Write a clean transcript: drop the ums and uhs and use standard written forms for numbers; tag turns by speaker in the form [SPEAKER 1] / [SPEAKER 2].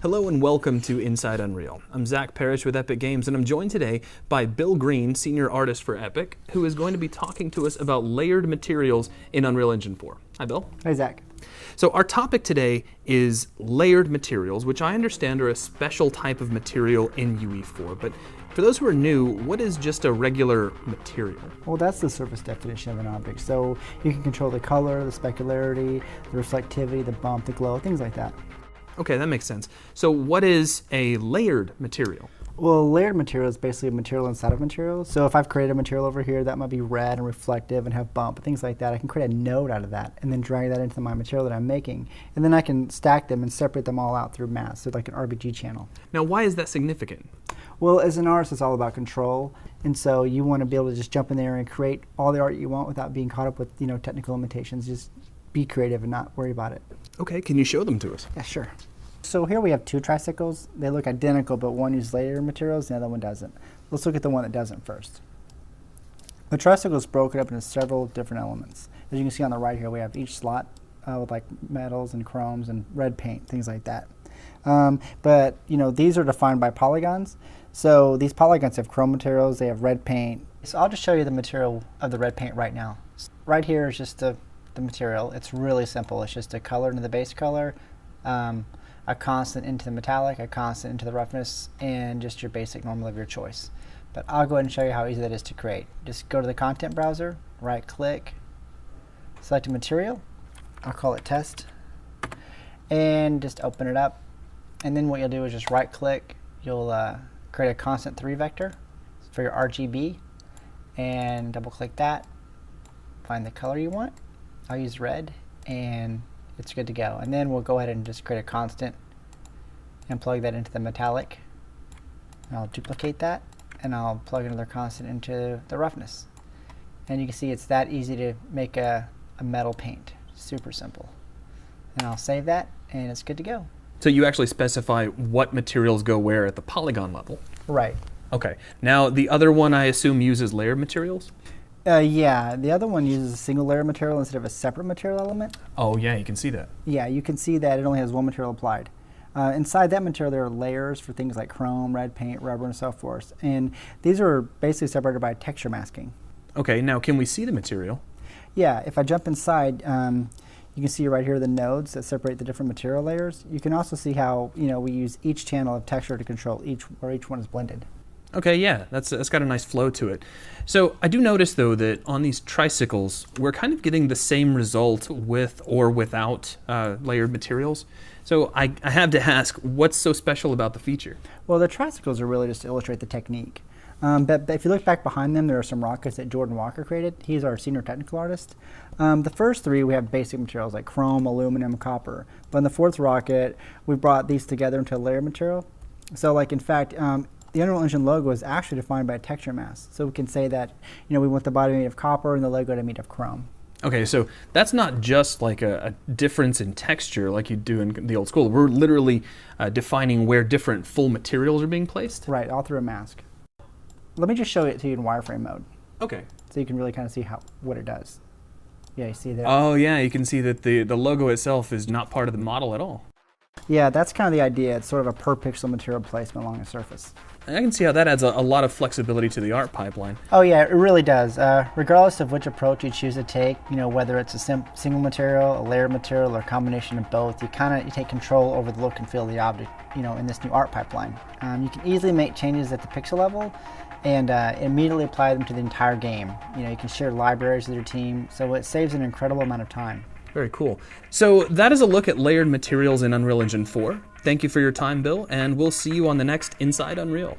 [SPEAKER 1] Hello and welcome to Inside Unreal. I'm Zach Parrish with Epic Games, and I'm joined today by Bill Green, Senior Artist for Epic, who is going to be talking to us about layered materials in Unreal Engine 4. Hi, Bill.
[SPEAKER 2] Hi, Zach.
[SPEAKER 1] So our topic today is layered materials, which I understand are a special type of material in UE4. But for those who are new, what is just a regular material?
[SPEAKER 2] Well, that's the surface definition of an object. So you can control the color, the specularity, the reflectivity, the bump, the glow, things like that.
[SPEAKER 1] Okay, that makes sense. So what is a layered material?
[SPEAKER 2] Well, a layered material is basically a material inside of material. So if I've created a material over here that might be red and reflective and have bump, things like that, I can create a node out of that and then drag that into my material that I'm making. And then I can stack them and separate them all out through mass, so like an RBG channel.
[SPEAKER 1] Now, why is that significant?
[SPEAKER 2] Well, as an artist, it's all about control. And so you want to be able to just jump in there and create all the art you want without being caught up with, technical limitations. Just be creative and not worry about it.
[SPEAKER 1] Okay, can you show them to us?
[SPEAKER 2] Yeah, sure. So here we have two tricycles. They look identical, but one uses layered materials and the other one doesn't. Let's look at the one that doesn't first. The tricycle is broken up into several different elements. As you can see on the right here, we have each slot with like metals and chromes and red paint, things like that. But these are defined by polygons. So these polygons have chrome materials, they have red paint. So I'll just show you the material of the red paint right now. Right here is just the material. It's really simple. It's just a color into the base color, a constant into the metallic, a constant into the roughness, and just your basic normal of your choice. But I'll go ahead and show you how easy that is to create. Just go to the content browser, right click, select a material, I'll call it test, and just open it up. And then what you'll do is just right click, you'll create a constant 3 vector for your RGB, and double click that, find the color you want. I'll use red, and it's good to go. And then we'll go ahead and just create a constant and plug that into the metallic. And I'll duplicate that, and I'll plug another constant into the roughness. And you can see it's that easy to make a metal paint. Super simple. And I'll save that, and it's good to go.
[SPEAKER 1] So you actually specify what materials go where at the polygon level?
[SPEAKER 2] Right.
[SPEAKER 1] Okay. Now the other one I assume uses layered materials?
[SPEAKER 2] Yeah, the other one uses a single layer material instead of a separate material element.
[SPEAKER 1] Oh yeah, you can see that.
[SPEAKER 2] Yeah, you can see that it only has one material applied. Inside that material there are layers for things like chrome, red paint, rubber, and so forth. And these are basically separated by texture masking.
[SPEAKER 1] Okay, now can we see the material?
[SPEAKER 2] Yeah, if I jump inside, you can see right here the nodes that separate the different material layers. You can also see how we use each channel of texture to control where each one is blended.
[SPEAKER 1] Okay, yeah, that's got a nice flow to it. So I do notice though that on these tricycles, we're kind of getting the same result with or without layered materials. So I have to ask, what's so special about the feature?
[SPEAKER 2] Well, the tricycles are really just to illustrate the technique. But if you look back behind them, there are some rockets that Jordan Walker created. He's our senior technical artist. The first three, we have basic materials like chrome, aluminum, copper. But in the fourth rocket, we brought these together into a layered material. So like in fact, the Unreal Engine logo is actually defined by a texture mask. So we can say that we want the body made of copper and the logo to be made of chrome.
[SPEAKER 1] Okay, so that's not just like a difference in texture like you do in the old school. We're literally defining where different full materials are being placed?
[SPEAKER 2] Right, all through a mask. Let me just show it to you in wireframe mode.
[SPEAKER 1] Okay.
[SPEAKER 2] So you can really kind of see what it does. Yeah, you see there?
[SPEAKER 1] Oh yeah, you can see that the logo itself is not part of the model at all.
[SPEAKER 2] Yeah, that's kind of the idea. It's sort of a per pixel material placement along the surface.
[SPEAKER 1] I can see how that adds a lot of flexibility to the art pipeline.
[SPEAKER 2] Oh yeah, it really does. Regardless of which approach you choose to take, whether it's a single material, a layered material, or a combination of both, you take control over the look and feel of the object, in this new art pipeline. You can easily make changes at the pixel level and immediately apply them to the entire game. You can share libraries with your team, so it saves an incredible amount of time.
[SPEAKER 1] Very cool. So that is a look at layered materials in Unreal Engine 4. Thank you for your time, Bill, and we'll see you on the next Inside Unreal.